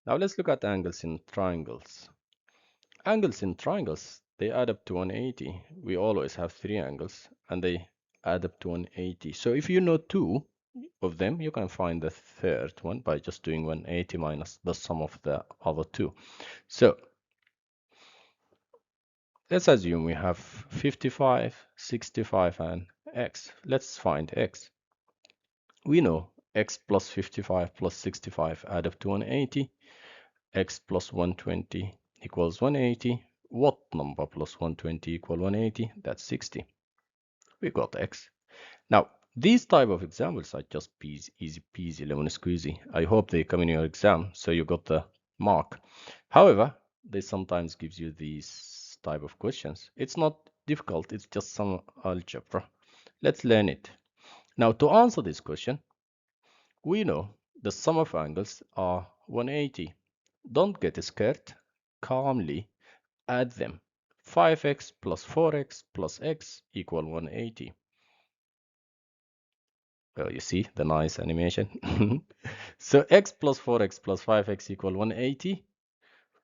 Now let's look at angles in triangles. Angles in triangles, they add up to 180. We always have three angles and they add up to 180. So if you know two of them, you can find the third one by just doing 180 minus the sum of the other two. So let's assume we have 55, 65, and x. Let's find x. We know x plus 55 plus 65 add up to 180. X plus 120 equals 180. What number plus 120 equal 180? That's 60. We got x. Now, these type of examples are just easy peasy, lemon squeezy. I hope they come in your exam, so you got the mark. However, they sometimes gives you these type of questions. It's not difficult, it's just some algebra. Let's learn it. Now, to answer this question, we know the sum of angles are 180. Don't get scared. Calmly add them. 5x plus 4x plus x equal 180. Well, you see the nice animation. So x plus 4x plus 5x equal 180.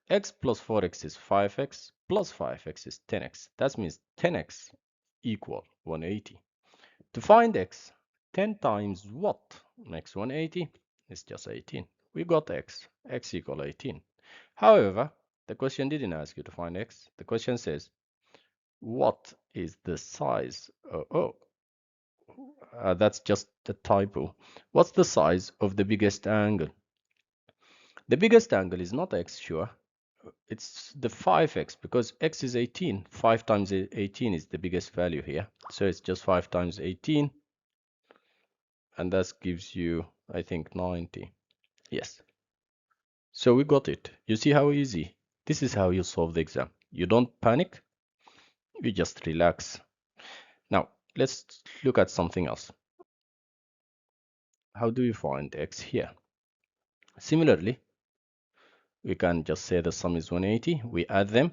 X plus 4x is 5x plus 5x is 10x. That means 10x equal 180. To find x, 10 times what makes 180? It's just 18. We got x. X equal 18. However, the question didn't ask you to find x. The question says, what is the size? That's just a typo. What's the size of the biggest angle? The biggest angle is not x, sure. It's the 5x because x is 18. 5 times 18 is the biggest value here. So it's just 5 times 18. And that gives you, I think, 90. Yes. So we got it. You see how easy? This is how you solve the exam. You don't panic. You just relax. Now, let's look at something else. How do you find x here? Similarly, we can just say the sum is 180. We add them.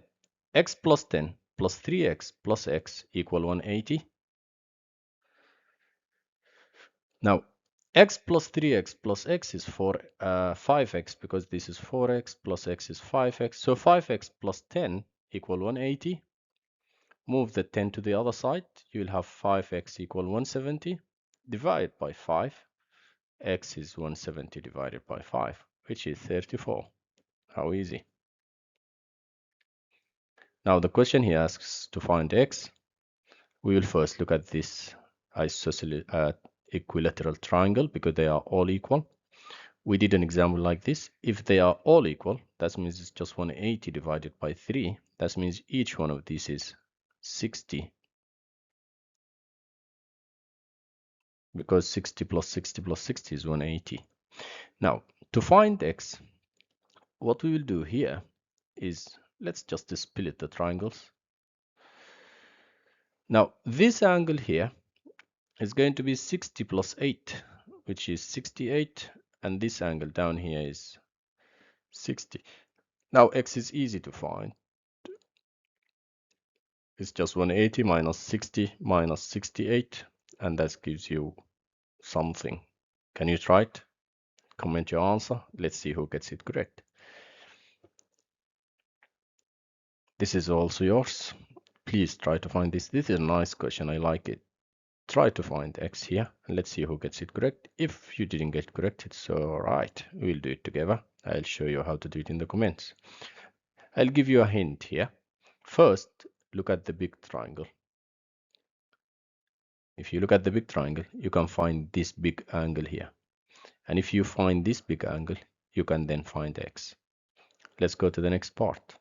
X plus 10 plus 3x plus x equal 180. Now, x plus 3x plus x is 5x because this is 4x plus x is 5x. So 5x plus 10 equal 180. Move the 10 to the other side. You'll have 5x equal 170. Divide by 5. X is 170 divided by 5, which is 34. How easy. Now the question he asks to find x. We will first look at this isosceles equilateral triangle because they are all equal. We did an example like this. If they are all equal, that means it's just 180 divided by 3. That means each one of these is 60. Because 60 plus 60 plus 60 is 180. Now, to find x, what we will do here is, let's just split the triangles. Now, this angle here is going to be 60 plus 8, which is 68. And this angle down here is 60. Now, x is easy to find. It's just 180 minus 60 minus 68. And that gives you something. Can you try it? Comment your answer. Let's see who gets it correct. This is also yours. Please try to find this. This is a nice question. I like it. Try to find x here and let's see who gets it correct. If you didn't get correct, it's all right. We'll do it together. I'll show you how to do it in the comments. I'll give you a hint here. First, look at the big triangle. If you look at the big triangle, you can find this big angle here. And if you find this big angle, you can then find x. Let's go to the next part.